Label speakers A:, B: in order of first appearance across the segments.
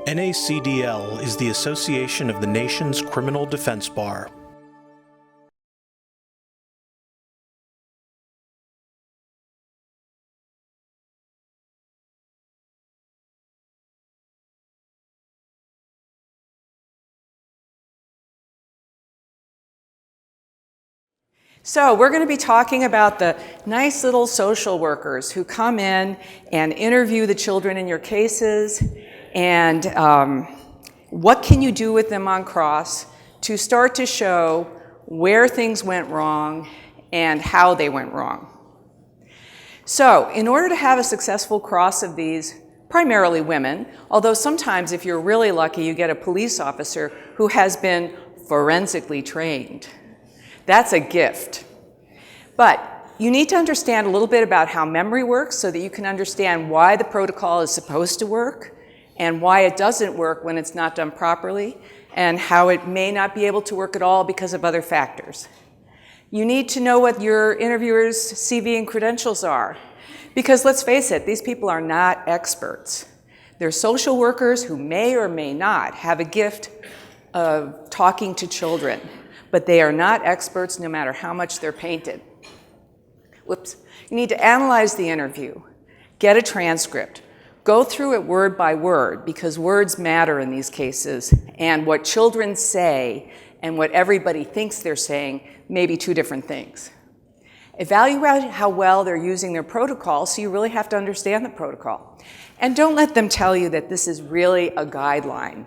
A: NACDL is the association of the nation's criminal defense bar.
B: So we're going to be talking about the nice little social workers who come in and interview the children in your cases, and what can you do with them on cross to start to show where things went wrong and how they went wrong. So in order to have a successful cross of these, primarily women, although sometimes if you're really lucky you get a police officer who has been forensically trained. That's a gift. But you need to understand a little bit about how memory works so that you can understand why the protocol is supposed to work and why it doesn't work when it's not done properly, and how it may not be able to work at all because of other factors. You need to know what your interviewer's CV and credentials are, because let's face it, these people are not experts. They're social workers who may or may not have a gift of talking to children, but they are not experts no matter how much they're painted. Whoops. You need to analyze the interview, get a transcript, go through it word by word, because words matter in these cases, and what children say and what everybody thinks they're saying may be two different things. Evaluate how well they're using their protocol, so you really have to understand the protocol. And don't let them tell you that this is really a guideline.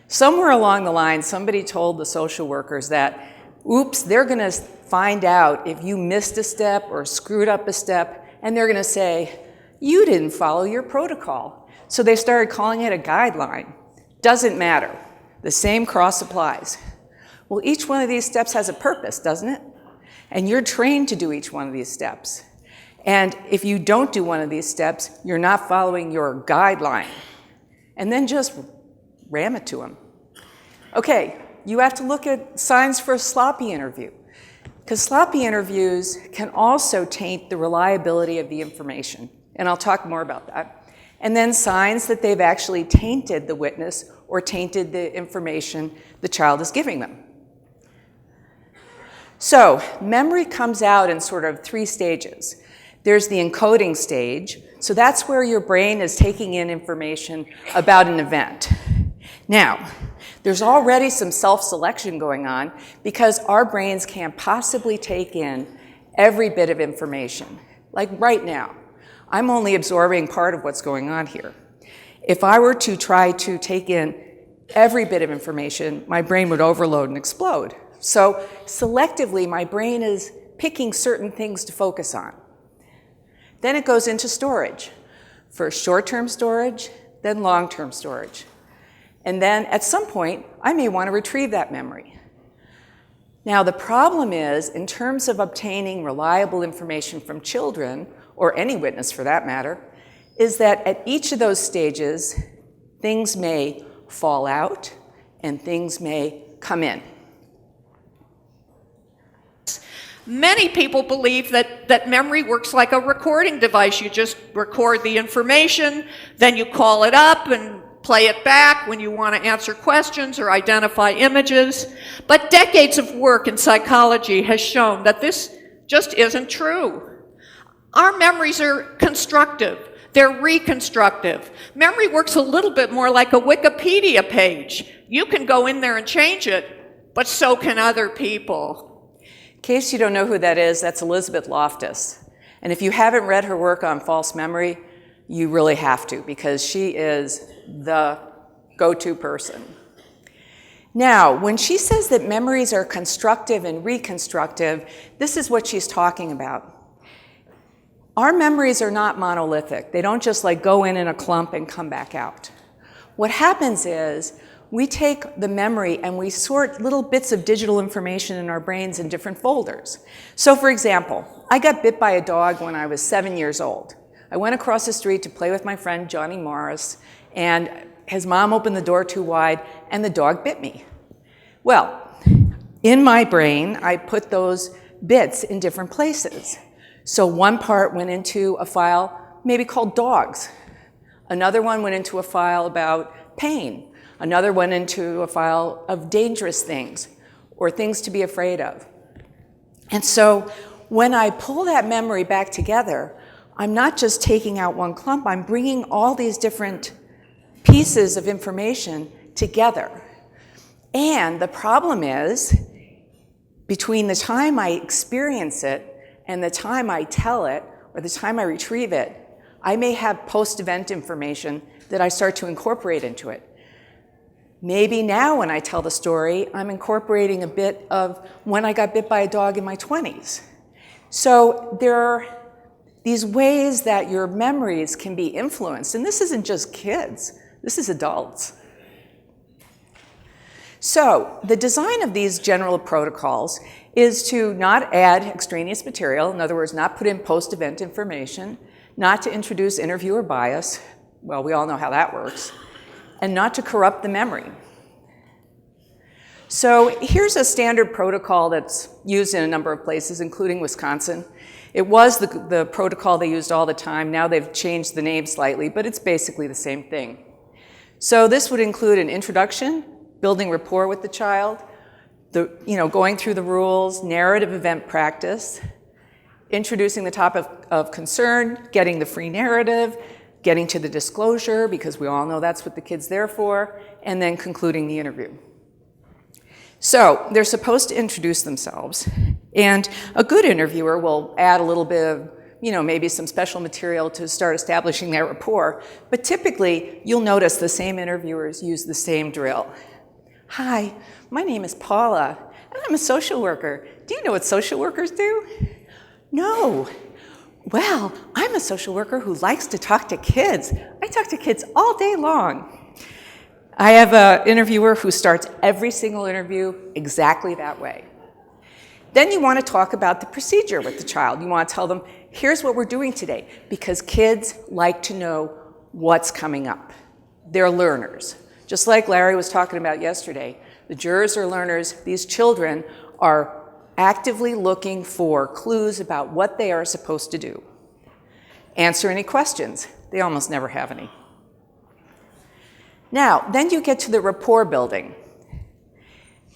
B: Somewhere along the line, somebody told the social workers that, oops, they're going to find out if you missed a step or screwed up a step, and they're going to say, you didn't follow your protocol. So they started calling it a guideline. Doesn't matter. The same cross applies. Well, each one of these steps has a purpose, doesn't it? And you're trained to do each one of these steps. And if you don't do one of these steps, you're not following your guideline. And then just ram it to them. Okay, you have to look at signs for a sloppy interview, because sloppy interviews can also taint the reliability of the information, and I'll talk more about that. And then signs that they've actually tainted the witness or tainted the information the child is giving them. So memory comes out in sort of three stages. There's the encoding stage, so that's where your brain is taking in information about an event. Now, there's already some self-selection going on because our brains can't possibly take in every bit of information. Like right now, I'm only absorbing part of what's going on here. If I were to try to take in every bit of information, my brain would overload and explode. So selectively, my brain is picking certain things to focus on. Then it goes into storage. First short-term storage, then long-term storage. And then at some point, I may want to retrieve that memory. Now the problem is, in terms of obtaining reliable information from children, or any witness for that matter, is that at each of those stages, things may fall out and things may come in.
C: Many people believe that memory works like a recording device. You just record the information, then you call it up and play it back when you want to answer questions or identify images. But decades of work in psychology has shown that this just isn't true. Our memories are constructive. They're reconstructive. Memory works a little bit more like a Wikipedia page. You can go in there and change it, but so can other people.
B: In case you don't know who that is, that's Elizabeth Loftus. And if you haven't read her work on false memory, you really have to, because she is the go-to person. Now, when she says that memories are constructive and reconstructive, this is what she's talking about. Our memories are not monolithic. They don't just like go in a clump and come back out. What happens is we take the memory and we sort little bits of digital information in our brains in different folders. So for example, I got bit by a dog when I was 7 years old. I went across the street to play with my friend Johnny Morris, and his mom opened the door too wide, and the dog bit me. Well, in my brain, I put those bits in different places. So one part went into a file maybe called dogs. Another one went into a file about pain. Another went into a file of dangerous things or things to be afraid of. And so when I pull that memory back together, I'm not just taking out one clump, I'm bringing all these different pieces of information together. And the problem is, between the time I experience it and the time I tell it, or the time I retrieve it, I may have post-event information that I start to incorporate into it. Maybe now when I tell the story, I'm incorporating a bit of when I got bit by a dog in my 20s. So there are these ways that your memories can be influenced, and this isn't just kids, this is adults. So the design of these general protocols is to not add extraneous material, in other words, not put in post-event information, not to introduce interviewer bias, well, we all know how that works, and not to corrupt the memory. So here's a standard protocol that's used in a number of places, including Wisconsin. It was the protocol they used all the time. Now they've changed the name slightly, but it's basically the same thing. So this would include an introduction, building rapport with the child, going through the rules, narrative event practice, introducing the topic of concern, getting the free narrative, getting to the disclosure, because we all know that's what the kid's there for, and then concluding the interview. So they're supposed to introduce themselves, and a good interviewer will add a little bit of, maybe some special material to start establishing that rapport, but typically you'll notice the same interviewers use the same drill. Hi, my name is Paula, and I'm a social worker. Do you know what social workers do? No. Well, I'm a social worker who likes to talk to kids. I talk to kids all day long. I have an interviewer who starts every single interview exactly that way. Then you want to talk about the procedure with the child. You want to tell them, here's what we're doing today, because kids like to know what's coming up. They're learners. Just like Larry was talking about yesterday, the jurors are learners. These children are actively looking for clues about what they are supposed to do. Answer any questions. They almost never have any. Now, then you get to the rapport building.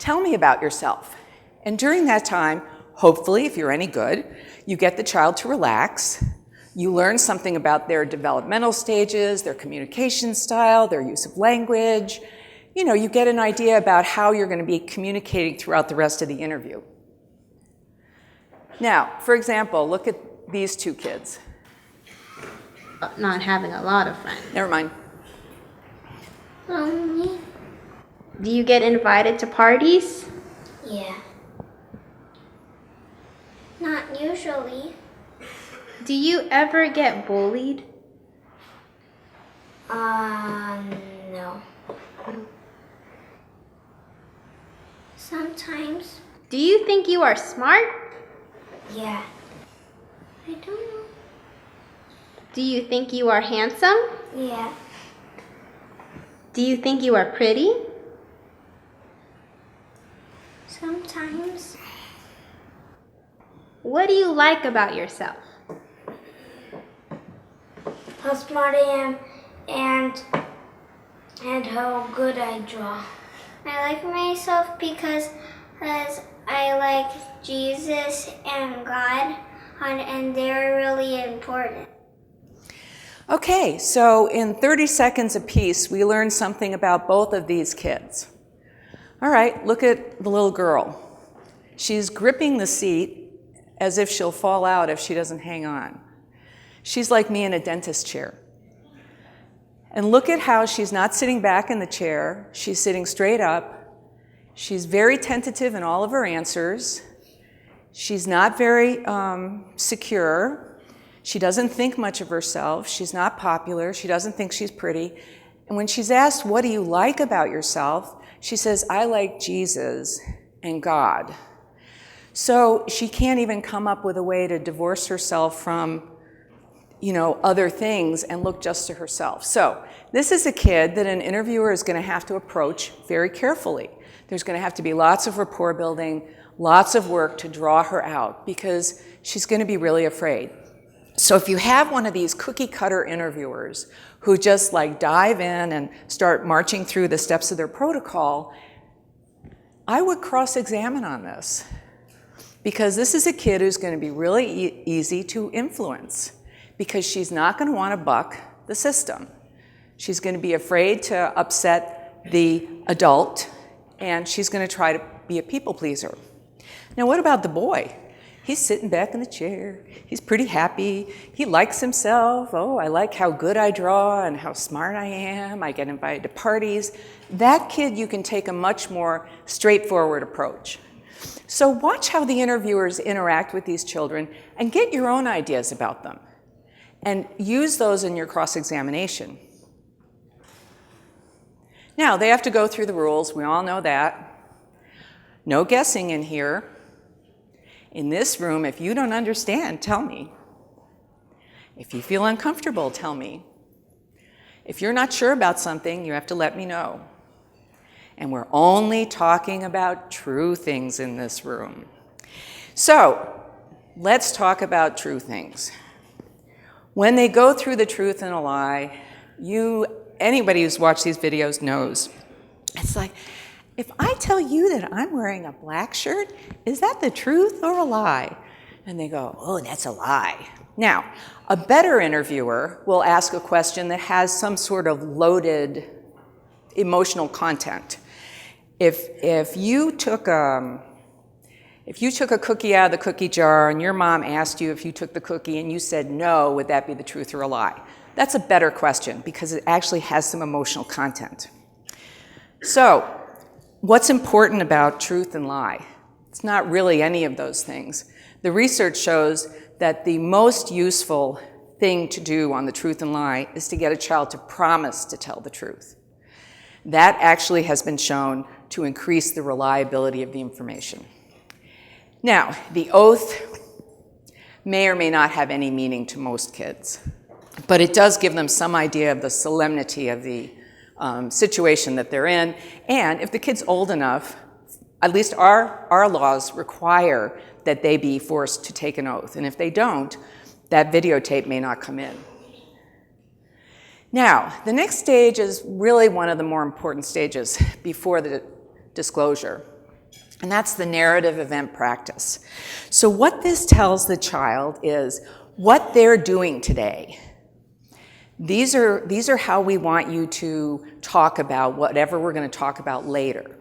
B: Tell me about yourself. And during that time, hopefully, if you're any good, you get the child to relax. You learn something about their developmental stages, their communication style, their use of language. You get an idea about how you're going to be communicating throughout the rest of the interview. Now, for example, look at these two kids.
D: Not having a lot of friends.
B: Never mind.
D: Do you get invited to parties?
E: Yeah. Not usually.
D: Do you ever get bullied?
E: No. Sometimes.
D: Do you think you are smart?
E: Yeah. I don't know.
D: Do you think you are handsome?
E: Yeah.
D: Do you think you are pretty?
E: Sometimes.
D: What do you like about yourself?
E: How smart I am and how good I draw. I like myself because I like Jesus and God, and they're really important.
B: Okay, so in 30 seconds apiece, we learned something about both of these kids. All right, look at the little girl. She's gripping the seat as if she'll fall out if she doesn't hang on. She's like me in a dentist chair. And look at how she's not sitting back in the chair. She's sitting straight up. She's very tentative in all of her answers. She's not very secure. She doesn't think much of herself. She's not popular. She doesn't think she's pretty. And when she's asked, what do you like about yourself? She says, I like Jesus and God. So she can't even come up with a way to divorce herself from, other things and look just to herself. So this is a kid that an interviewer is going to have to approach very carefully. There's going to have to be lots of rapport building, lots of work to draw her out because she's going to be really afraid. So if you have one of these cookie cutter interviewers who just like dive in and start marching through the steps of their protocol, I would cross-examine on this, because this is a kid who's going to be really easy to influence, because she's not going to want to buck the system. She's going to be afraid to upset the adult, and she's going to try to be a people pleaser. Now, what about the boy? He's sitting back in the chair. He's pretty happy. He likes himself. Oh, I like how good I draw and how smart I am. I get invited to parties. That kid, you can take a much more straightforward approach. So watch how the interviewers interact with these children and get your own ideas about them, and use those in your cross-examination. Now, they have to go through the rules. We all know that. No guessing in here. In this room, if you don't understand, tell me. If you feel uncomfortable, tell me. If you're not sure about something, you have to let me know. And we're only talking about true things in this room. So, let's talk about true things. When they go through the truth and a lie, anybody who's watched these videos knows, it's like, if I tell you that I'm wearing a black shirt, is that the truth or a lie? And they go, oh, that's a lie. Now, a better interviewer will ask a question that has some sort of loaded emotional content. If you took a cookie out of the cookie jar and your mom asked you if you took the cookie and you said no, would that be the truth or a lie? That's a better question, because it actually has some emotional content. So, what's important about truth and lie? It's not really any of those things. The research shows that the most useful thing to do on the truth and lie is to get a child to promise to tell the truth. That actually has been shown to increase the reliability of the information. Now, the oath may or may not have any meaning to most kids, but it does give them some idea of the solemnity of the situation that they're in. And if the kid's old enough, at least our laws require that they be forced to take an oath. And if they don't, that videotape may not come in. Now, the next stage is really one of the more important stages before the disclosure, and that's the narrative event practice. So what this tells the child is what they're doing today. These are how we want you to talk about whatever we're going to talk about later.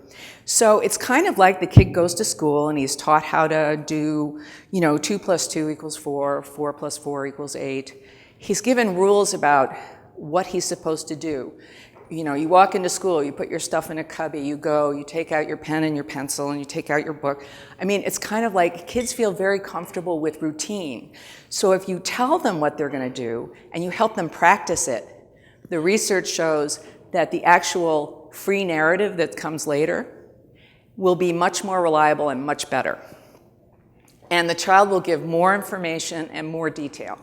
B: So it's kind of like the kid goes to school and he's taught how to do, 2 + 2 = 4, 4 + 4 = 8. He's given rules about what he's supposed to do. You walk into school, you put your stuff in a cubby, you go, you take out your pen and your pencil, and you take out your book. I mean, it's kind of like kids feel very comfortable with routine. So if you tell them what they're going to do and you help them practice it, the research shows that the actual free narrative that comes later will be much more reliable and much better. And the child will give more information and more detail.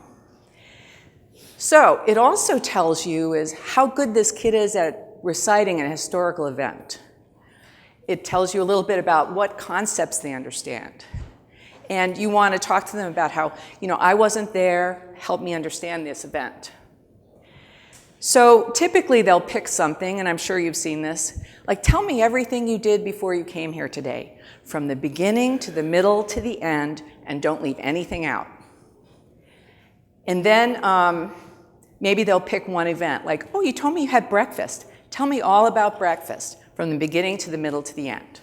B: So it also tells you is how good this kid is at reciting a historical event. It tells you a little bit about what concepts they understand. And you want to talk to them about how, I wasn't there, help me understand this event. So typically they'll pick something, and I'm sure you've seen this, like tell me everything you did before you came here today, from the beginning to the middle to the end, and don't leave anything out. And then maybe they'll pick one event, like, oh, you told me you had breakfast. Tell me all about breakfast, from the beginning to the middle to the end.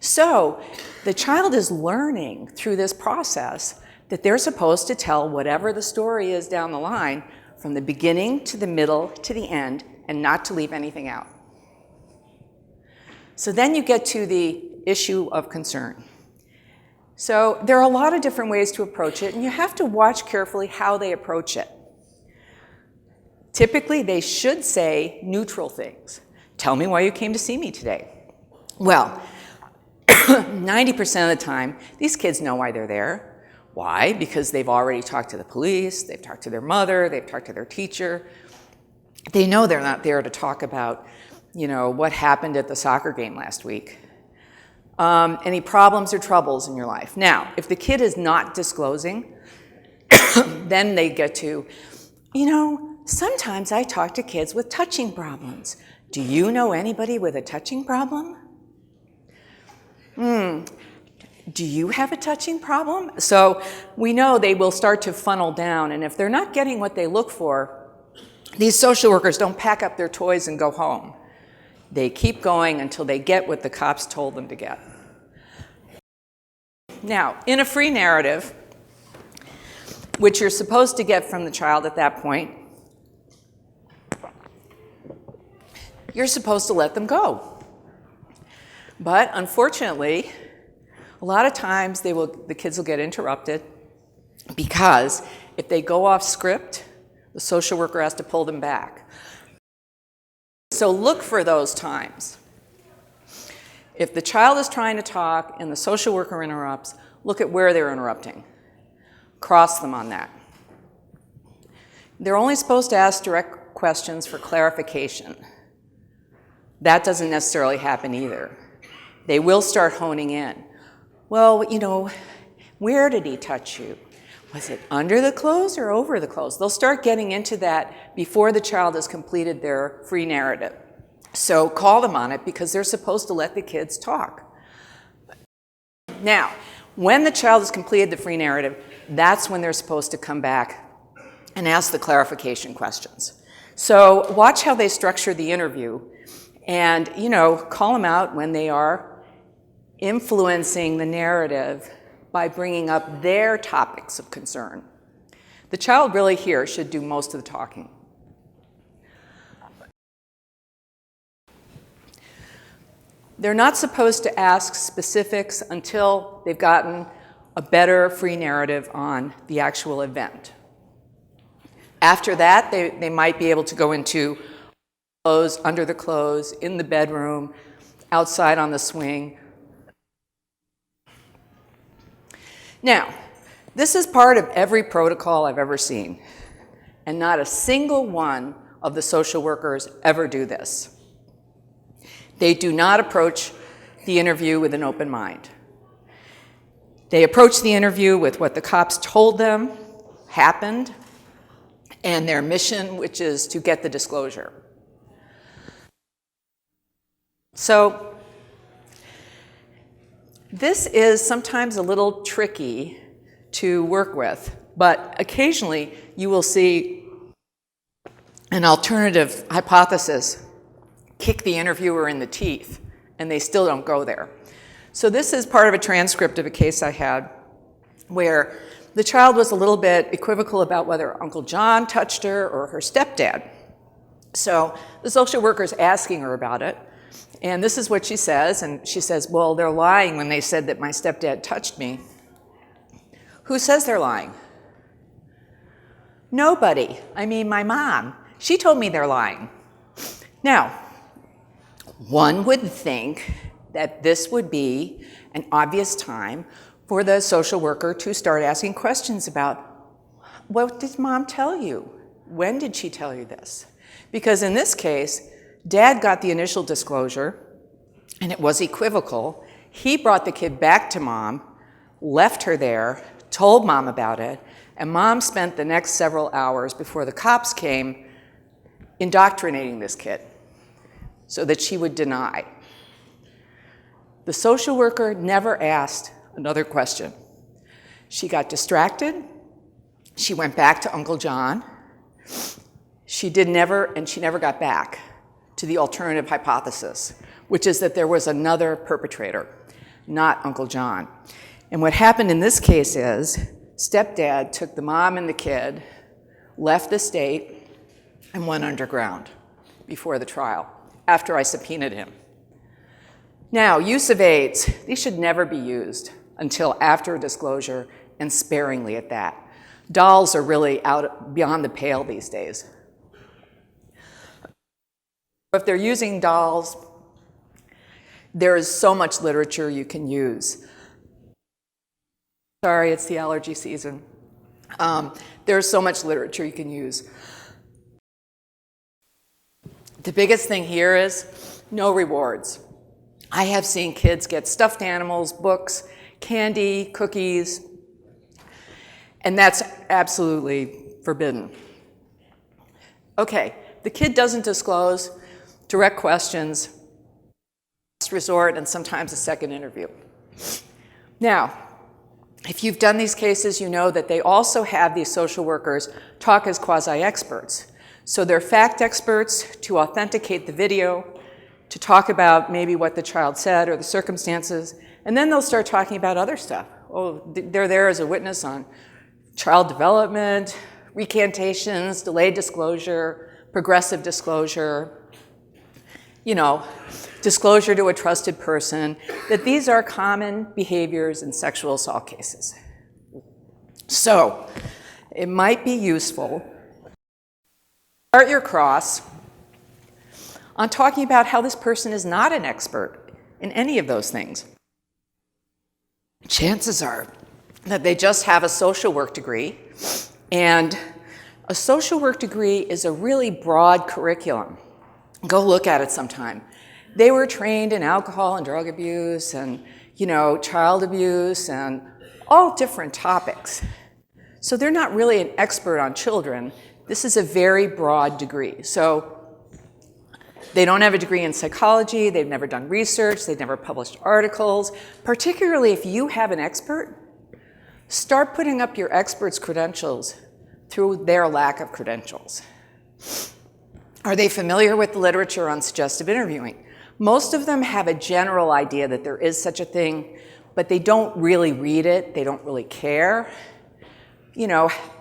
B: So the child is learning through this process that they're supposed to tell whatever the story is down the line, from the beginning to the middle to the end, and not to leave anything out. So then you get to the issue of concern. So there are a lot of different ways to approach it, and you have to watch carefully how they approach it. Typically, they should say neutral things. Tell me why you came to see me today. Well, 90% of the time, these kids know why they're there. Why? Because they've already talked to the police, they've talked to their mother, they've talked to their teacher. They know they're not there to talk about, what happened at the soccer game last week. Any problems or troubles in your life. Now, if the kid is not disclosing, Then they get to, sometimes I talk to kids with touching problems. Do you know anybody with a touching problem? Do you have a touching problem? So we know they will start to funnel down, and if they're not getting what they look for, these social workers don't pack up their toys and go home. They keep going until they get what the cops told them to get. Now, in a free narrative, which you're supposed to get from the child at that point, you're supposed to let them go. But unfortunately, a lot of times the kids will get interrupted because if they go off script, the social worker has to pull them back. So look for those times. If the child is trying to talk and the social worker interrupts, look at where they're interrupting. Cross them on that. They're only supposed to ask direct questions for clarification. That doesn't necessarily happen either. They will start honing in. Well, where did he touch you? Was it under the clothes or over the clothes? They'll start getting into that before the child has completed their free narrative. So call them on it because they're supposed to let the kids talk. Now, when the child has completed the free narrative, that's when they're supposed to come back and ask the clarification questions. So watch how they structure the interview and, call them out when they are influencing the narrative by bringing up their topics of concern. The child really here should do most of the talking. They're not supposed to ask specifics until they've gotten a better free narrative on the actual event. After that, they might be able to go into clothes, under the clothes, in the bedroom, outside on the swing. Now, this is part of every protocol I've ever seen, and not a single one of the social workers ever do this. They do not approach the interview with an open mind. They approach the interview with what the cops told them happened and their mission, which is to get the disclosure. So this is sometimes a little tricky to work with, but occasionally you will see an alternative hypothesis kick the interviewer in the teeth, and they still don't go there. So this is part of a transcript of a case I had where the child was a little bit equivocal about whether Uncle John touched her or her stepdad. So the social worker's asking her about it, and this is what she says, and she says, well, they're lying when they said that my stepdad touched me. Who says they're lying? Nobody. I mean, my mom. She told me they're lying. Now, one would think that this would be an obvious time for the social worker to start asking questions about, what did mom tell you? When did she tell you this? Because in this case, dad got the initial disclosure, and it was equivocal. He brought the kid back to mom, left her there, told mom about it, and mom spent the next several hours before the cops came indoctrinating this kid so that she would deny. The social worker never asked another question. She got distracted. She went back to Uncle John. She never got back to the alternative hypothesis, which is that there was another perpetrator, not Uncle John. And what happened in this case is stepdad took the mom and the kid, left the state, and went underground before the trial, after I subpoenaed him. Now, use of aids, these should never be used until after a disclosure, and sparingly at that. Dolls are really out beyond the pale these days. If they're using dolls, there is so much literature you can use. Sorry, it's the allergy season. There's so much literature you can use. The biggest thing here is no rewards. I have seen kids get stuffed animals, books, candy, cookies, And that's absolutely forbidden. Okay, the kid doesn't disclose, direct questions, last resort, and sometimes a second interview. Now, if you've done these cases, you know that they also have these social workers talk as quasi-experts. So they're fact experts to authenticate the video, to talk about maybe what the child said or the circumstances, and then they'll start talking about other stuff. Oh, they're there as a witness on child development, recantations, delayed disclosure, progressive disclosure, disclosure to a trusted person, that these are common behaviors in sexual assault cases. So it might be useful to start your cross on talking about how this person is not an expert in any of those things. Chances are that they just have a social work degree, and a social work degree is a really broad curriculum. Go look at it sometime. They were trained in alcohol and drug abuse and, child abuse and all different topics. So they're not really an expert on children. This is a very broad degree. So they don't have a degree in psychology, they've never done research, they've never published articles. Particularly if you have an expert, start putting up your expert's credentials through their lack of credentials. Are they familiar with the literature on suggestive interviewing? Most of them have a general idea that there is such a thing, but they don't really read it, they don't really care.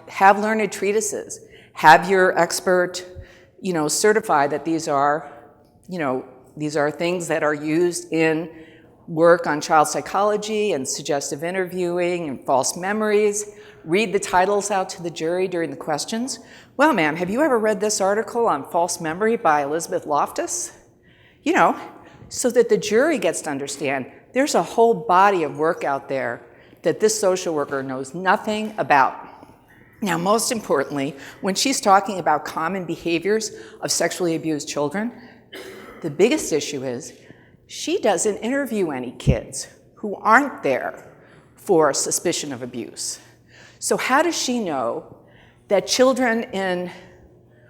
B: Have learned treatises. Have your expert, certify that these are things that are used in work on child psychology and suggestive interviewing and false memories. Read the titles out to the jury during the questions. Well, ma'am, have you ever read this article on false memory by Elizabeth Loftus? So that the jury gets to understand there's a whole body of work out there that this social worker knows nothing about. Now, most importantly, when she's talking about common behaviors of sexually abused children, the biggest issue is she doesn't interview any kids who aren't there for suspicion of abuse. So how does she know that children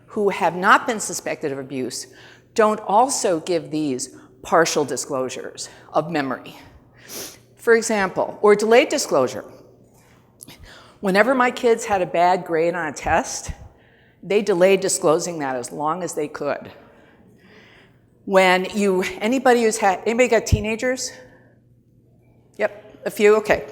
B: who have not been suspected of abuse don't also give these partial disclosures of memory? For example, or delayed disclosure. Whenever my kids had a bad grade on a test, they delayed disclosing that as long as they could. Anybody got teenagers? Yep, a few, okay.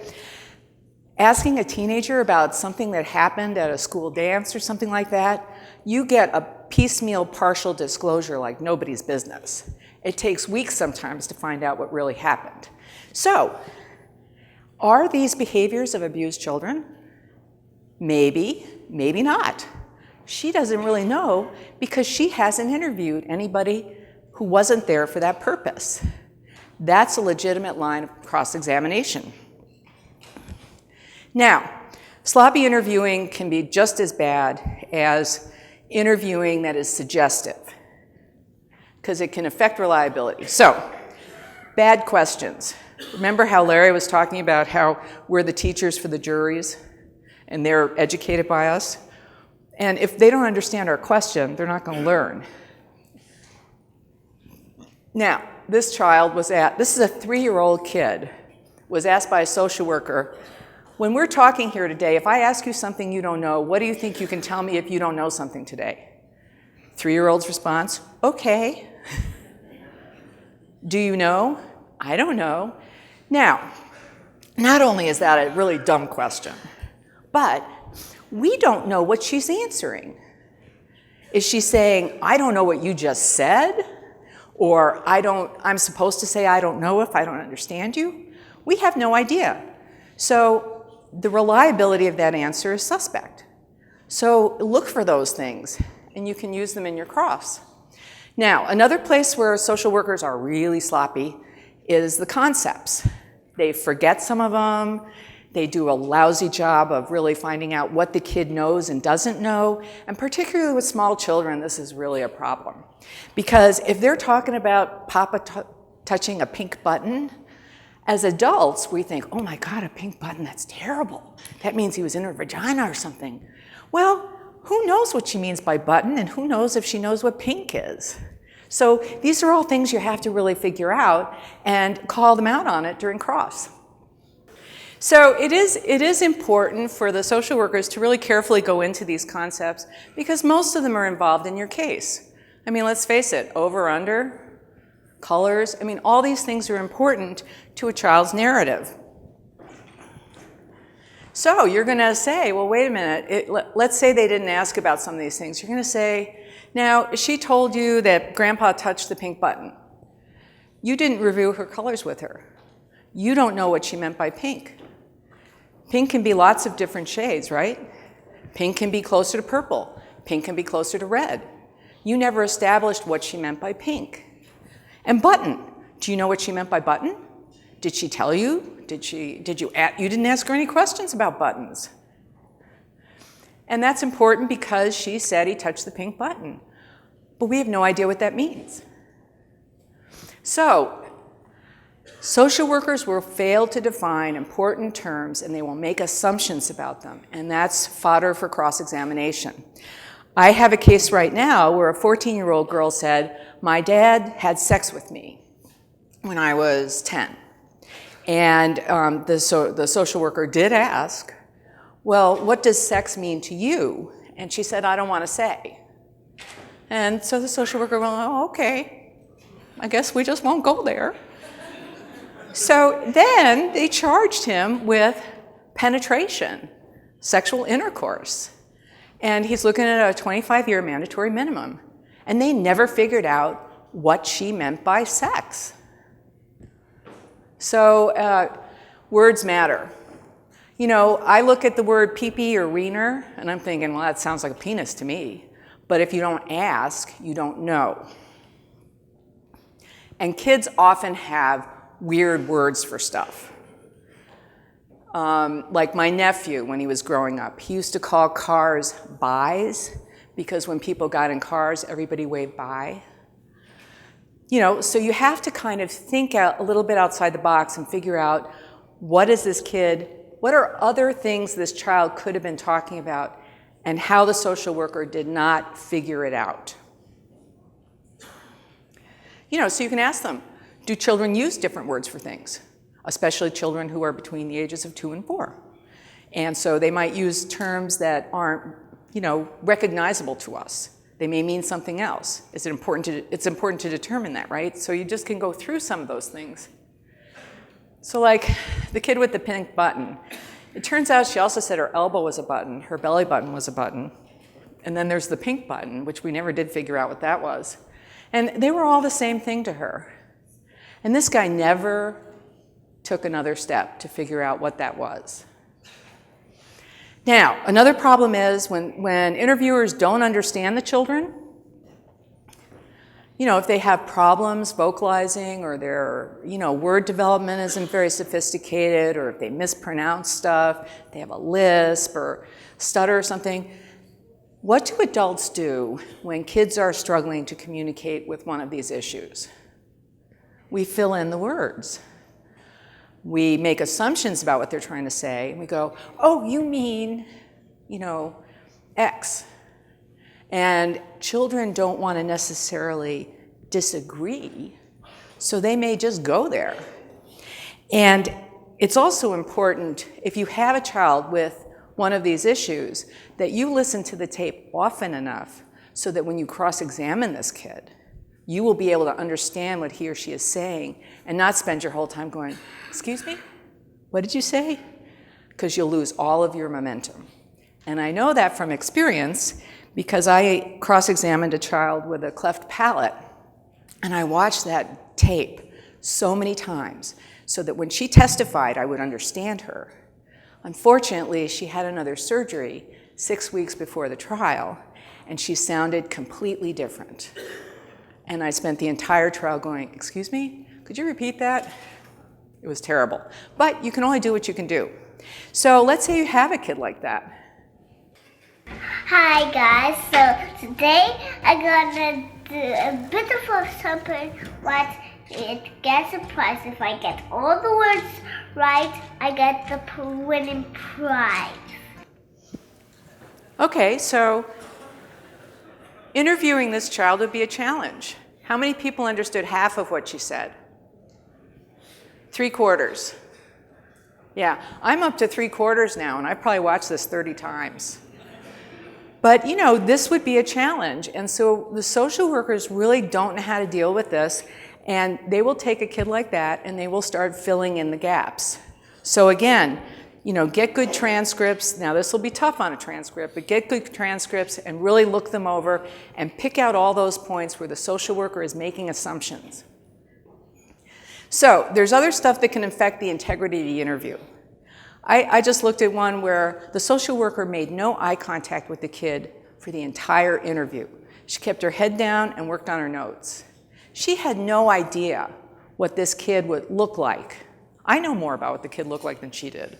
B: Asking a teenager about something that happened at a school dance or something like that, you get a piecemeal partial disclosure like nobody's business. It takes weeks sometimes to find out what really happened. So, are these behaviors of abused children? Maybe, maybe not. She doesn't really know because she hasn't interviewed anybody who wasn't there for that purpose. That's a legitimate line of cross-examination. Now, sloppy interviewing can be just as bad as interviewing that is suggestive, because it can affect reliability. So, bad questions. Remember how Larry was talking about how we're the teachers for the juries, and they're educated by us? And if they don't understand our question, they're not going to learn. Now, this child this is a 3-year-old kid, was asked by a social worker, when we're talking here today, if I ask you something you don't know, what do you think you can tell me if you don't know something today? 3-year-old's response, okay. Do you know? I don't know. Now, not only is that a really dumb question, but we don't know what she's answering. Is she saying, I don't know what you just said? Or I'm supposed to say I don't know if I don't understand you? We have no idea. So the reliability of that answer is suspect. So look for those things, and you can use them in your cross. Now, another place where social workers are really sloppy is the concepts. They forget some of them. They do a lousy job of really finding out what the kid knows and doesn't know. And particularly with small children, this is really a problem. Because if they're talking about Papa touching a pink button As adults, we think, oh my God, a pink button, that's terrible. That means he was in her vagina or something. Well, who knows what she means by button, and who knows if she knows what pink is? So these are all things you have to really figure out and call them out on it during cross. So it is important for the social workers to really carefully go into these concepts because most of them are involved in your case. I mean, let's face it, over, under, colors, I mean, all these things are important to a child's narrative. So you're going to say, well, wait a minute, let's say they didn't ask about some of these things. You're going to say, now, she told you that Grandpa touched the pink button. You didn't review her colors with her. You don't know what she meant by pink. Pink can be lots of different shades, right? Pink can be closer to purple. Pink can be closer to red. You never established what she meant by pink. And button, do you know what she meant by button? Did she tell you? You didn't ask her any questions about buttons. And that's important because she said he touched the pink button. But we have no idea what that means. So, social workers will fail to define important terms and they will make assumptions about them. And that's fodder for cross-examination. I have a case right now where a 14-year-old girl said, my dad had sex with me when I was 10. And the social worker did ask, well, what does sex mean to you? And she said, I don't want to say. And so the social worker went, oh, okay, I guess we just won't go there. So then they charged him with penetration, sexual intercourse. And he's looking at a 25-year mandatory minimum. And they never figured out what she meant by sex. So words matter. You know, I look at the word pee-pee or wiener, and I'm thinking, well, that sounds like a penis to me. But if you don't ask, you don't know. And kids often have weird words for stuff. Like my nephew, when he was growing up, he used to call cars byes because when people got in cars, everybody waved bye. You know, so you have to kind of think out a little bit outside the box and figure out what are other things this child could have been talking about and how the social worker did not figure it out. You know, so you can ask them, do children use different words for things? Especially children who are between the ages of 2 and 4. And so they might use terms that aren't, you know, recognizable to us. They may mean something else. It's important to determine that, right? So you just can go through some of those things. So like the kid with the pink button, it turns out she also said her elbow was a button, her belly button was a button, and then there's the pink button, which we never did figure out what that was. And they were all the same thing to her. And this guy never took another step to figure out what that was. Now, another problem is when interviewers don't understand the children, you know, if they have problems vocalizing or their, you know, word development isn't very sophisticated, or if they mispronounce stuff, they have a lisp or stutter or something, what do adults do when kids are struggling to communicate with one of these issues? We fill in the words. We make assumptions about what they're trying to say, and we go, oh, you mean, you know, X. And children don't want to necessarily disagree, so they may just go there. And it's also important, if you have a child with one of these issues, that you listen to the tape often enough so that when you cross-examine this kid, you will be able to understand what he or she is saying and not spend your whole time going, excuse me, what did you say? Because you'll lose all of your momentum. And I know that from experience because I cross-examined a child with a cleft palate, and I watched that tape so many times so that when she testified, I would understand her. Unfortunately, she had another surgery 6 weeks before the trial, and she sounded completely different. And I spent the entire trial going, excuse me, could you repeat that? It was terrible. But you can only do what you can do. So let's say you have a kid like that.
E: Hi guys, so today I'm gonna do a bit of something what it gets a prize. If I get all the words right, I get the winning prize.
B: Okay, so interviewing this child would be a challenge. How many people understood half of what she said? 3/4. Yeah, I'm up to 3/4 now, and I've probably watched this 30 times. But you know, this would be a challenge, and so the social workers really don't know how to deal with this, and they will take a kid like that and they will start filling in the gaps. So again, you know, get good transcripts. Now this will be tough on a transcript, but get good transcripts and really look them over and pick out all those points where the social worker is making assumptions. So there's other stuff that can affect the integrity of the interview. I just looked at one where the social worker made no eye contact with the kid for the entire interview. She kept her head down and worked on her notes. She had no idea what this kid would look like. I know more about what the kid looked like than she did.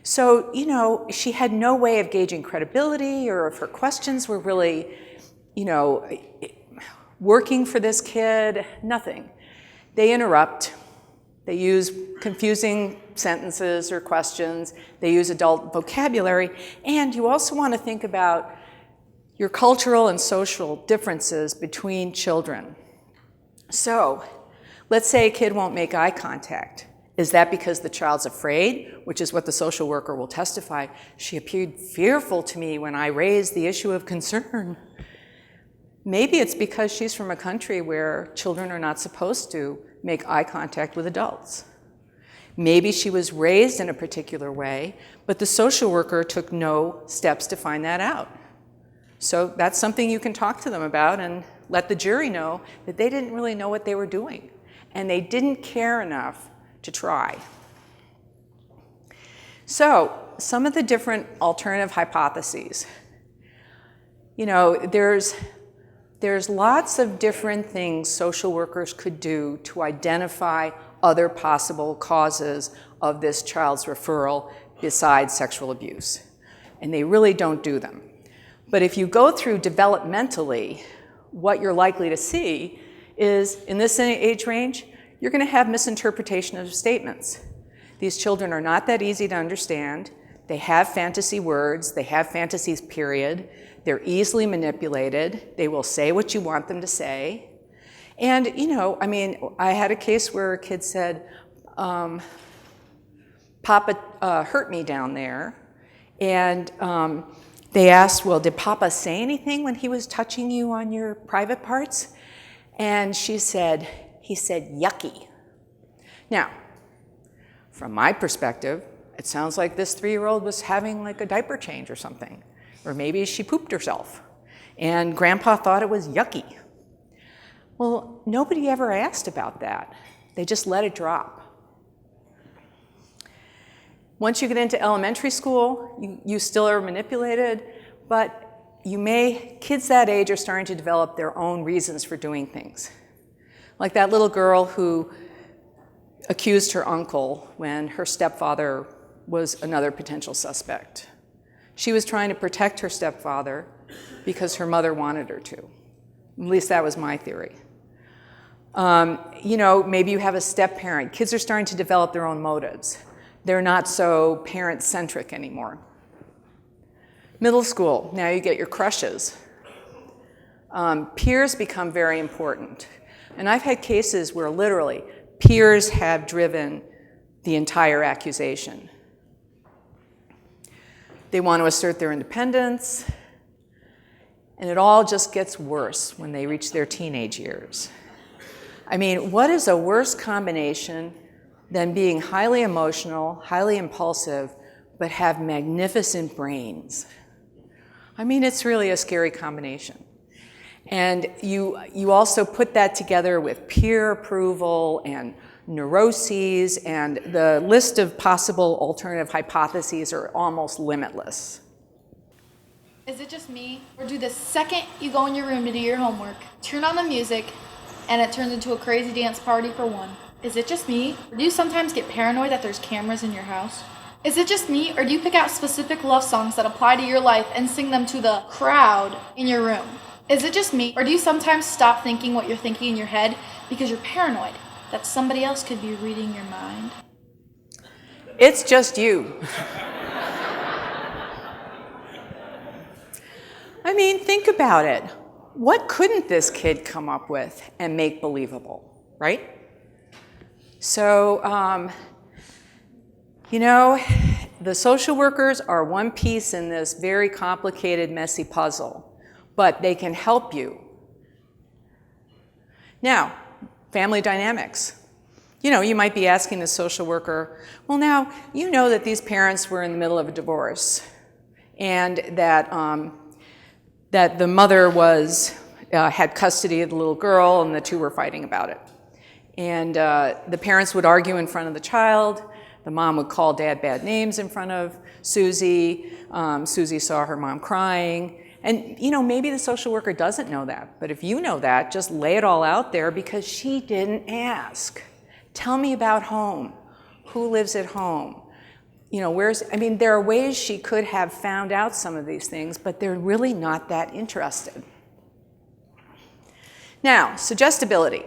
B: So, you know, she had no way of gauging credibility or if her questions were really, you know, working for this kid, nothing. They interrupt. They use confusing sentences or questions. They use adult vocabulary. And you also want to think about your cultural and social differences between children. So, let's say a kid won't make eye contact. Is that because the child's afraid, which is what the social worker will testify? She appeared fearful to me when I raised the issue of concern. Maybe it's because she's from a country where children are not supposed to make eye contact with adults. Maybe she was raised in a particular way, but the social worker took no steps to find that out. So that's something you can talk to them about and let the jury know that they didn't really know what they were doing, and they didn't care enough to try. So, some of the different alternative hypotheses. You know, there's lots of different things social workers could do to identify other possible causes of this child's referral besides sexual abuse. And they really don't do them. But if you go through developmentally, what you're likely to see is, in this age range, you're going to have misinterpretation of statements. These children are not that easy to understand. They have fantasy words. They have fantasies, period. They're easily manipulated. They will say what you want them to say. And, you know, I mean, I had a case where a kid said, Papa hurt me down there. And they asked, well, did Papa say anything when he was touching you on your private parts? And he said, yucky. Now, from my perspective, it sounds like this 3-year-old was having like a diaper change or something. Or maybe she pooped herself. And Grandpa thought it was yucky. Well, nobody ever asked about that. They just let it drop. Once you get into elementary school, you still are manipulated, but kids that age are starting to develop their own reasons for doing things. Like that little girl who accused her uncle when her stepfather was another potential suspect. She was trying to protect her stepfather because her mother wanted her to. At least that was my theory. You know, maybe you have a step-parent. Kids are starting to develop their own motives. They're not so parent-centric anymore. Middle school, now you get your crushes. Peers become very important. And I've had cases where literally peers have driven the entire accusation. They want to assert their independence, and it all just gets worse when they reach their teenage years. I mean, what is a worse combination than being highly emotional, highly impulsive, but have magnificent brains? I mean, it's really a scary combination. And you also put that together with peer approval and neuroses, and the list of possible alternative hypotheses are almost limitless.
F: Is it just me, or do the second you go in your room to do your homework, turn on the music, and it turns into a crazy dance party for one? Is it just me, or do you sometimes get paranoid that there's cameras in your house? Is it just me, or do you pick out specific love songs that apply to your life and sing them to the crowd in your room? Is it just me, or do you sometimes stop thinking what you're thinking in your head because you're paranoid? that somebody else could be reading your mind?
B: It's just you. I mean, think about it. What couldn't this kid come up with and make believable, right? So, you know, the social workers are one piece in this very complicated, messy puzzle, but they can help you. Now, family dynamics. You know, you might be asking the social worker, well, now, you know that these parents were in the middle of a divorce and that, that the mother had custody of the little girl and the two were fighting about it. And the parents would argue in front of the child. The mom would call dad bad names in front of Susie. Susie saw her mom crying. And, you know, maybe the social worker doesn't know that. But if you know that, just lay it all out there because she didn't ask. Tell me about home. Who lives at home? You know, I mean, there are ways she could have found out some of these things, but they're really not that interested. Now, suggestibility.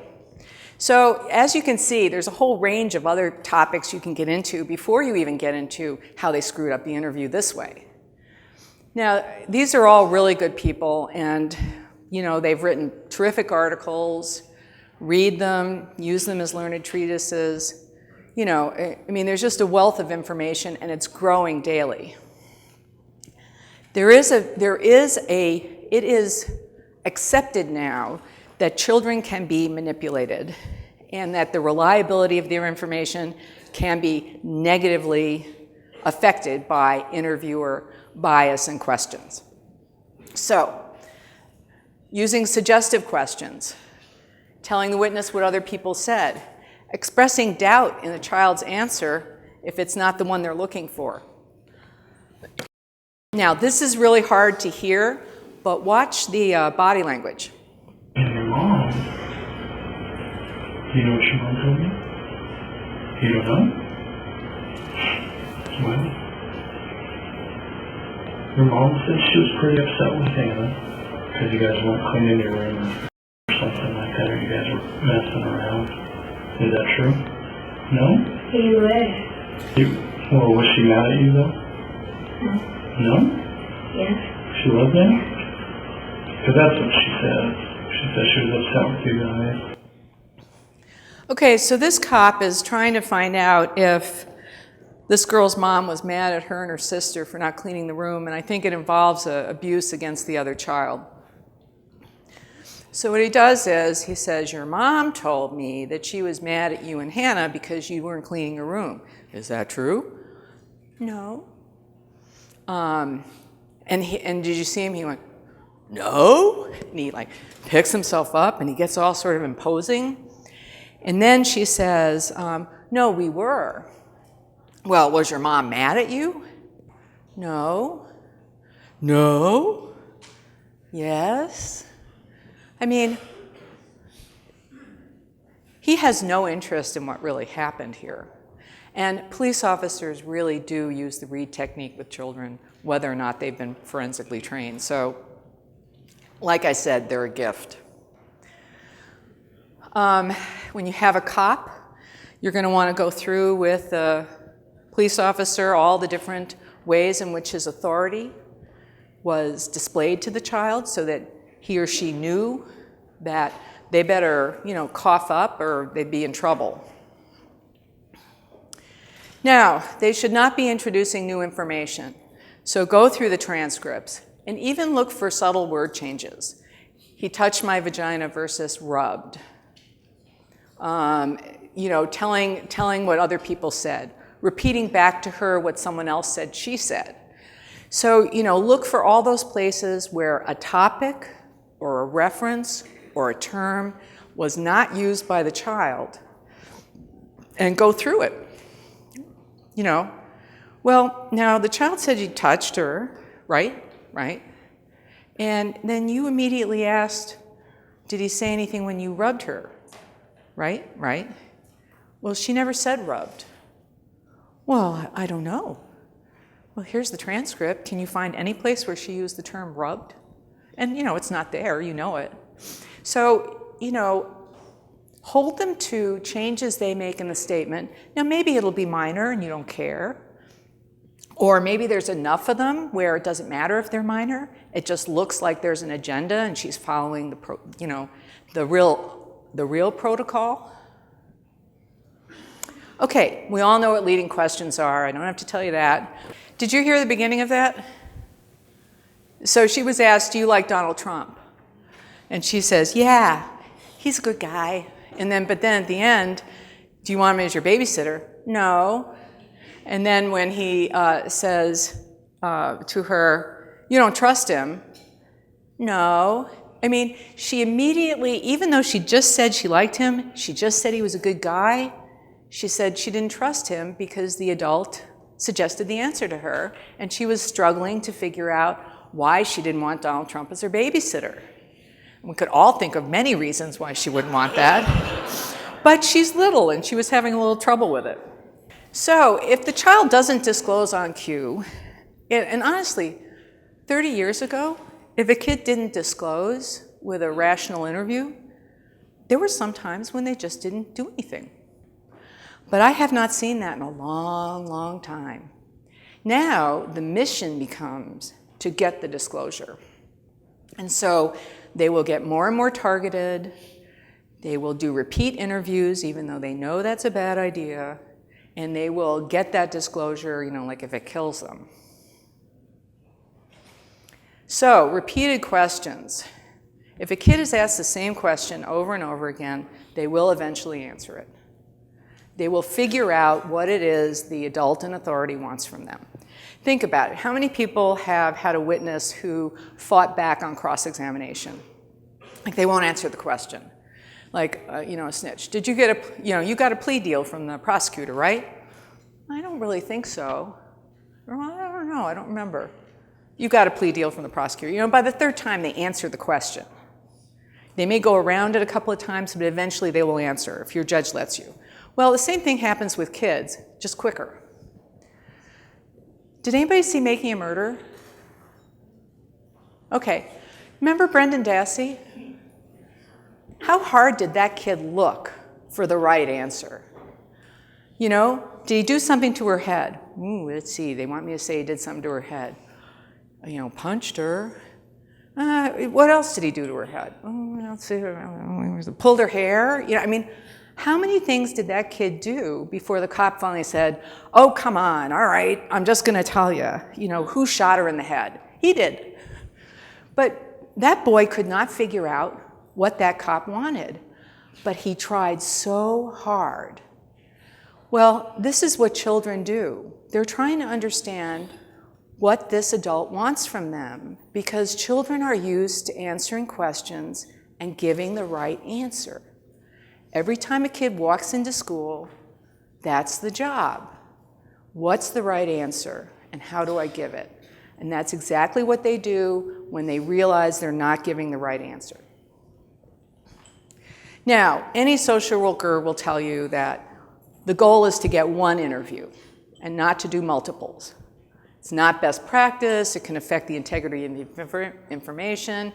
B: So as you can see, there's a whole range of other topics you can get into before you even get into how they screwed up the interview this way. Now, these are all really good people, and you know, they've written terrific articles. Read them, use them as learned treatises. You know, I mean, there's just a wealth of information, and it's growing daily. It is accepted now that children can be manipulated and that the reliability of their information can be negatively affected by interviewer bias and questions. So, using suggestive questions, telling the witness what other people said, expressing doubt in the child's answer if it's not the one they're looking for. Now, this is really hard to hear, but watch the body language.
G: And your mom, you know what your mom told me? You don't know? Well, your mom said she was pretty upset with Hannah because you guys weren't cleaning your room or something like that, or you guys were messing around. Is that true? No?
E: He was.
G: Well, was she mad at you though? No?
E: Yes.
G: She was mad? Because that's what she said. She said she was upset with you guys.
B: Okay, so this cop is trying to find out if this girl's mom was mad at her and her sister for not cleaning the room, and I think it involves abuse against the other child. So what he does is he says, your mom told me that she was mad at you and Hannah because you weren't cleaning your room. Is that true? No. And did you see him? He went, no? And he like picks himself up and he gets all sort of imposing. And then she says, no, we were. Well, was your mom mad at you? No. No? Yes? I mean, he has no interest in what really happened here. And police officers really do use the read technique with children, whether or not they've been forensically trained. So, like I said, they're a gift. When you have a cop, you're going to want to go through with the police officer all the different ways in which his authority was displayed to the child so that he or she knew that they better, cough up or they'd be in trouble. Now, they should not be introducing new information. So go through the transcripts and even look for subtle word changes. He touched my vagina versus rubbed. Telling what other people said. Repeating back to her what someone else said she said. So, look for all those places where a topic or a reference or a term was not used by the child and go through it. Well, now the child said you touched her, right? Right. And then you immediately asked, did he say anything when you rubbed her? Right? Right. Well, she never said rubbed. Well, I don't know. Well, here's the transcript. Can you find any place where she used the term rubbed? And, it's not there. You know it. So, Hold them to changes they make in the statement. Now, maybe it'll be minor and you don't care. Or maybe there's enough of them where it doesn't matter if they're minor. It just looks like there's an agenda and she's following the real protocol. Okay, we all know what leading questions are. I don't have to tell you that. Did you hear the beginning of that? So she was asked, do you like Donald Trump? And she says, yeah, he's a good guy. But then at the end, do you want him as your babysitter? No. And then when he says to her, you don't trust him? No. I mean, she immediately, even though she just said she liked him, she just said he was a good guy, she said she didn't trust him because the adult suggested the answer to her, and she was struggling to figure out why she didn't want Donald Trump as her babysitter. We could all think of many reasons why she wouldn't want that, but she's little and she was having a little trouble with it. So if the child doesn't disclose on cue, and honestly, 30 years ago, if a kid didn't disclose with a rational interview, there were some times when they just didn't do anything. But I have not seen that in a long, long time. Now, the mission becomes to get the disclosure. And so they will get more and more targeted. They will do repeat interviews, even though they know that's a bad idea. And they will get that disclosure, like if it kills them. So, repeated questions. If a kid is asked the same question over and over again, they will eventually answer it. They will figure out what it is the adult in authority wants from them. Think about it. How many people have had a witness who fought back on cross-examination? Like they won't answer the question. Like, a snitch. Did you get you got a plea deal from the prosecutor, right? I don't really think so. Or, I don't know, I don't remember. You got a plea deal from the prosecutor. By the third time, they answer the question. They may go around it a couple of times, but eventually they will answer if your judge lets you. Well, the same thing happens with kids, just quicker. Did anybody see Making a Murder? Okay. Remember Brendan Dassey? How hard did that kid look for the right answer? Did he do something to her head? Let's see, they want me to say he did something to her head. Punched her. What else did he do to her head? Let's see, pulled her hair. How many things did that kid do before the cop finally said, oh, come on, all right, I'm just going to tell you, who shot her in the head? He did. But that boy could not figure out what that cop wanted, but he tried so hard. Well, this is what children do. They're trying to understand what this adult wants from them because children are used to answering questions and giving the right answer. Every time a kid walks into school, that's the job. What's the right answer, and how do I give it? And that's exactly what they do when they realize they're not giving the right answer. Now, any social worker will tell you that the goal is to get one interview and not to do multiples. It's not best practice. It can affect the integrity of the information.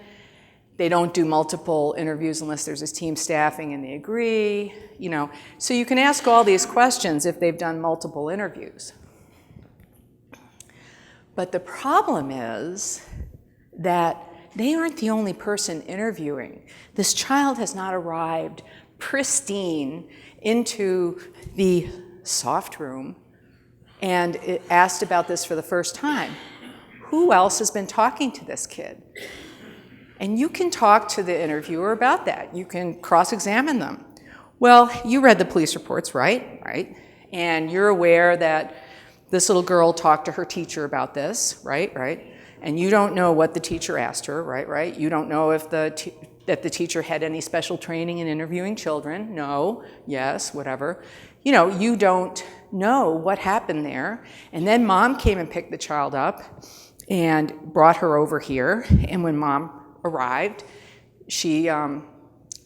B: They don't do multiple interviews unless there's a team staffing and they agree, So you can ask all these questions if they've done multiple interviews. But the problem is that they aren't the only person interviewing. This child has not arrived pristine into the soft room and asked about this for the first time. Who else has been talking to this kid? And you can talk to the interviewer about that. You can cross-examine them. Well, you read the police reports, right? Right. And you're aware that this little girl talked to her teacher about this, right? Right. And you don't know what the teacher asked her, right? Right. You don't know if that the teacher had any special training in interviewing children. No, yes, whatever. You don't know what happened there. And then mom came and picked the child up and brought her over here. And when mom arrived,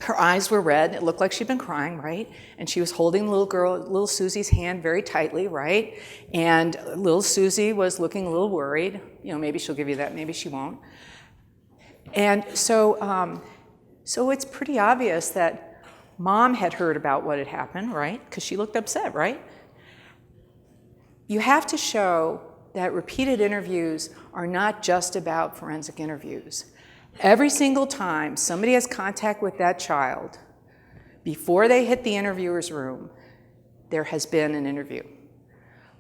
B: her eyes were red. It looked like she'd been crying, right? And she was holding little Susie's hand very tightly, right? And little Susie was looking a little worried. Maybe she'll give you that, maybe she won't. And so it's pretty obvious that Mom had heard about what had happened, right? Because she looked upset, right? You have to show that repeated interviews are not just about forensic interviews. Every single time somebody has contact with that child, before they hit the interviewer's room, there has been an interview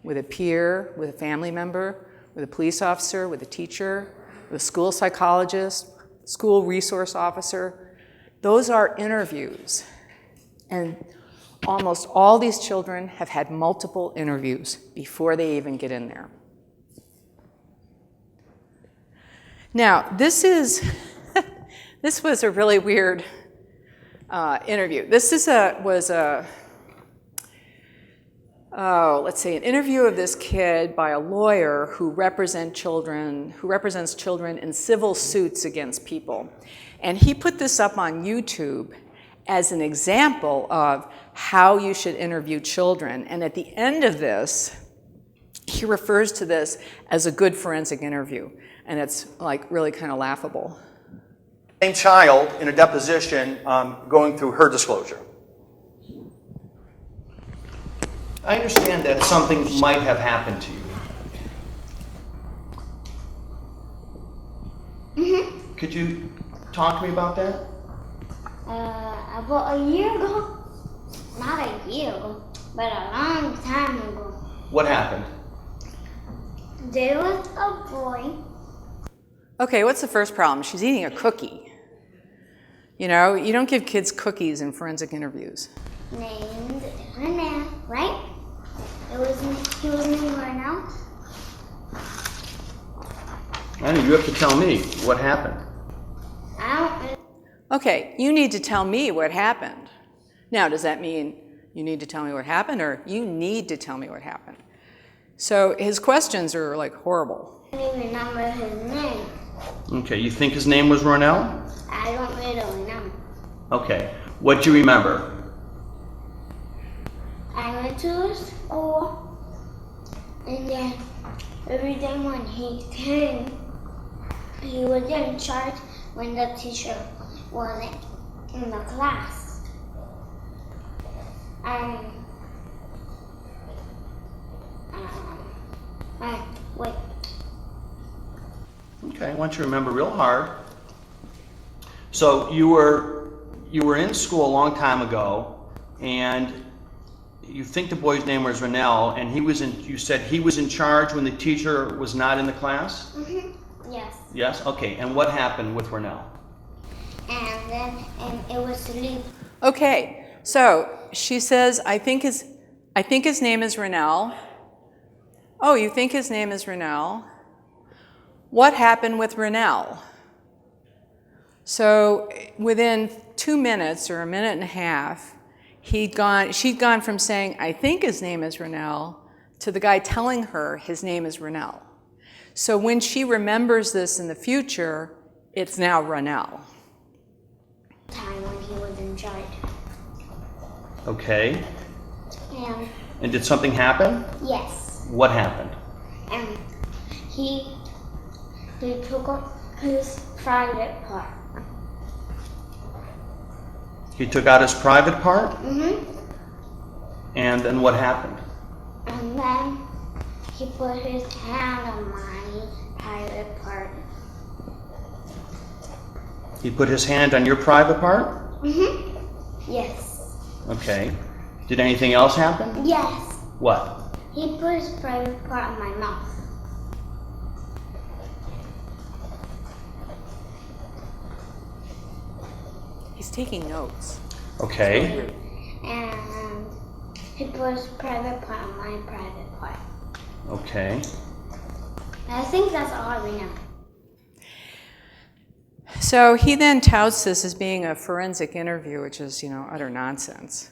B: with a peer, with a family member, with a police officer, with a teacher, with a school psychologist, school resource officer. Those are interviews. And almost all these children have had multiple interviews before they even get in there. Now, this was a really weird interview. This was an interview of this kid by a lawyer who represents children in civil suits against people. And he put this up on YouTube as an example of how you should interview children. And at the end of this, he refers to this as a good forensic interview. And it's like really kind of laughable.
H: Same child in a deposition going through her disclosure. I understand that something might have happened to you. Could you talk to me about that?
E: About a year ago. Not a year ago, but a long time ago.
H: What happened?
E: There was a boy.
B: Okay, what's the first problem? She's eating a cookie. You know, you don't give kids cookies in forensic interviews.
E: Named Renee, right? He was named Renee.
H: I know, you have to tell me what happened.
B: Okay, you need to tell me what happened. Now, does that mean you need to tell me what happened, or you need to tell me what happened? So his questions are like horrible.
E: I don't remember his name.
H: Okay, you think his name was Ronell?
E: I don't really know.
H: Okay, what do you remember?
E: I went to school, and then every day when he came, he was in charge when the teacher wasn't in the class. Wait.
H: Okay, I want you to remember real hard. So you were in school a long time ago, and you think the boy's name was Ronell, and you said he was in charge when the teacher was not in the class?
E: Yes.
H: Yes? Okay, and what happened with Ronell?
E: And then it was sleep.
B: Okay, so she says, I think his name is Ronell. Oh, you think his name is Ronell? What happened with Ronell? So within 2 minutes or a minute and a half, she'd gone from saying, I think his name is Ronell, to the guy telling her his name is Ronell. So when she remembers this in the future, it's now Ronell.
E: Time when he was in charge.
H: Okay.
E: And
H: And did something happen?
E: yes.
H: What happened?
E: And he took out his private part.
H: He took out his private part?
E: Mm-hmm.
H: And then what happened?
E: And then he put his hand on my private part.
H: He put his hand on your private part?
E: Mm-hmm. Yes.
H: Okay. Did anything else happen?
E: Yes.
H: What?
E: He put his private part on my mouth.
B: He's taking notes.
H: Okay.
E: And he put his private part on my private part.
H: Okay.
E: I think that's all we know.
B: So he then touts this as being a forensic interview, which is, utter nonsense.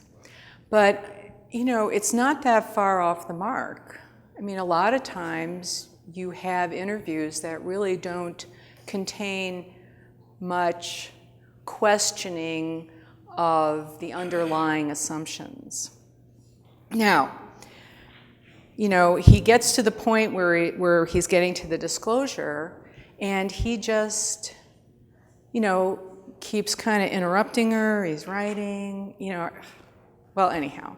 B: But, it's not that far off the mark. I mean, a lot of times you have interviews that really don't contain much questioning of the underlying assumptions. Now, he gets to the point where he's getting to the disclosure, and he just, keeps kind of interrupting her. He's writing, well, anyhow.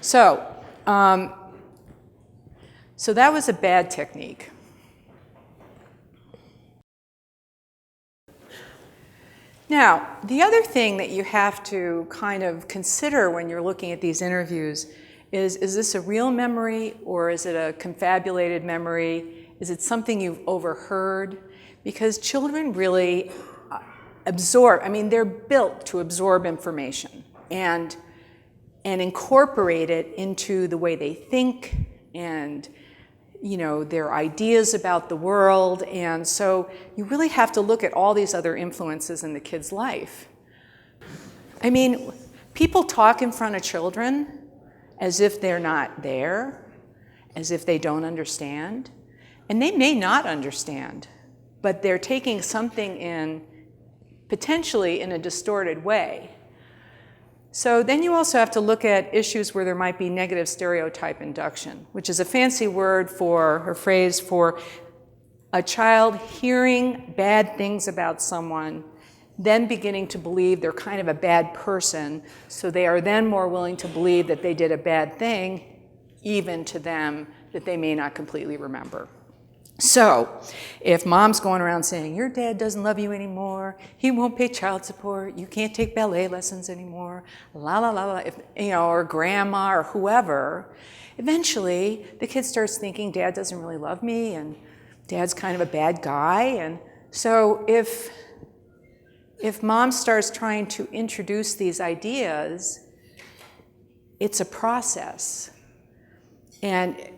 B: So that was a bad technique. Now, the other thing that you have to kind of consider when you're looking at these interviews is this a real memory or is it a confabulated memory? Is it something you've overheard? Because children really absorb, they're built to absorb information and incorporate it into the way they think and their ideas about the world. And so you really have to look at all these other influences in the kid's life. People talk in front of children as if they're not there, as if they don't understand. And they may not understand, but they're taking something in potentially in a distorted way. So then you also have to look at issues where there might be negative stereotype induction, which is a fancy word or phrase for a child hearing bad things about someone, then beginning to believe they're kind of a bad person, so they are then more willing to believe that they did a bad thing, even to them, that they may not completely remember. So, if mom's going around saying, your dad doesn't love you anymore, he won't pay child support, you can't take ballet lessons anymore, la la la la, or grandma or whoever, eventually the kid starts thinking dad doesn't really love me and dad's kind of a bad guy. And so if mom starts trying to introduce these ideas, it's a process. And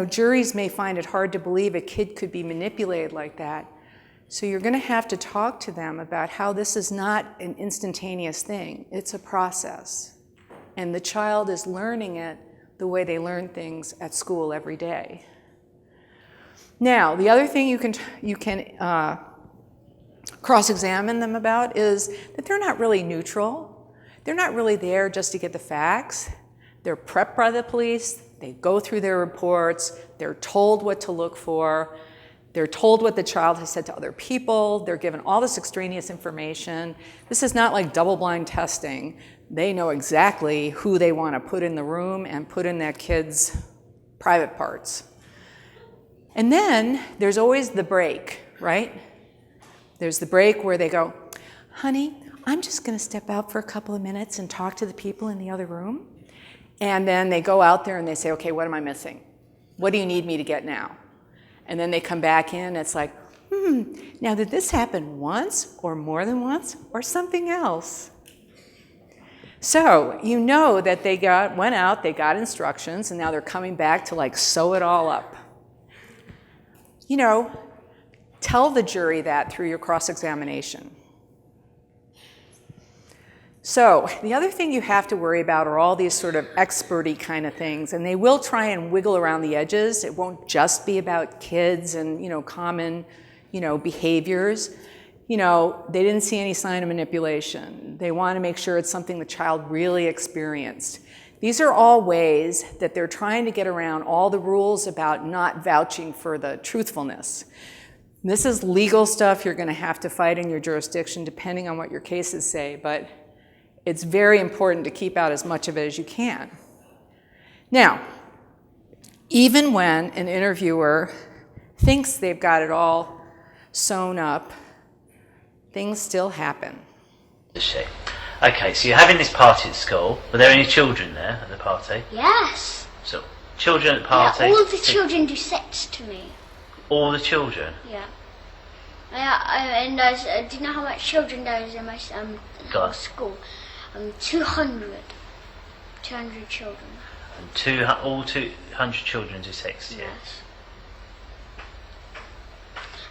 B: juries may find it hard to believe a kid could be manipulated like that. So you're going to have to talk to them about how this is not an instantaneous thing. It's a process. And the child is learning it the way they learn things at school every day. Now, the other thing you can cross-examine them about is that they're not really neutral. They're not really there just to get the facts. They're prepped by the police. They go through their reports. They're told what to look for. They're told what the child has said to other people. They're given all this extraneous information. This is not like double-blind testing. They know exactly who they want to put in the room and put in that kid's private parts. And then there's always the break, right? There's the break where they go, honey, I'm just going to step out for a couple of minutes and talk to the people in the other room. And then they go out there and they say, okay, what am I missing? What do you need me to get now? And then they come back in and it's like, now did this happen once or more than once or something else? So you know that they went out, they got instructions, and now they're coming back to sew it all up. Tell the jury that through your cross-examination. So the other thing you have to worry about are all these sort of expert-y kind of things, and they will try and wiggle around the edges. It won't just be about kids and common behaviors. They didn't see any sign of manipulation. They want to make sure it's something the child really experienced. These are all ways that they're trying to get around all the rules about not vouching for the truthfulness. This is legal stuff you're going to have to fight in your jurisdiction depending on what your cases say, but it's very important to keep out as much of it as you can. Now, even when an interviewer thinks they've got it all sewn up, things still happen.
I: Okay, so you're having this party at school. Were there any children there at the party?
E: Yes.
I: So, children at the party?
E: Yeah, all the children do sex to me.
I: All the children?
E: Yeah. And do you know how much children there is in my school? 200. 200 children.
I: And all 200 children do sex to you?
E: Yes.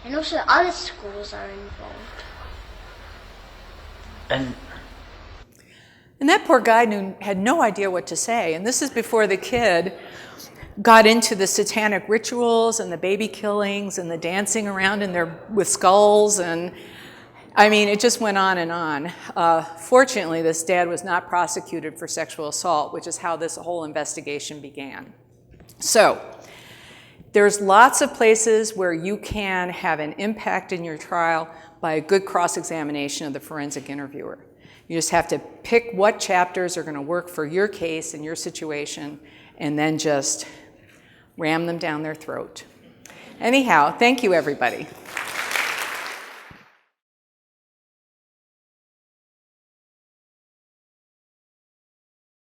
E: And also other schools are involved.
B: And that poor guy had no idea what to say. And this is before the kid got into the satanic rituals and the baby killings and the dancing around with skulls. And it just went on and on. Fortunately, this dad was not prosecuted for sexual assault, which is how this whole investigation began. So There's lots of places where you can have an impact in your trial by a good cross-examination of the forensic interviewer. You just have to pick what chapters are going to work for your case and your situation, and then just ram them down their throat. Anyhow, thank you, everybody.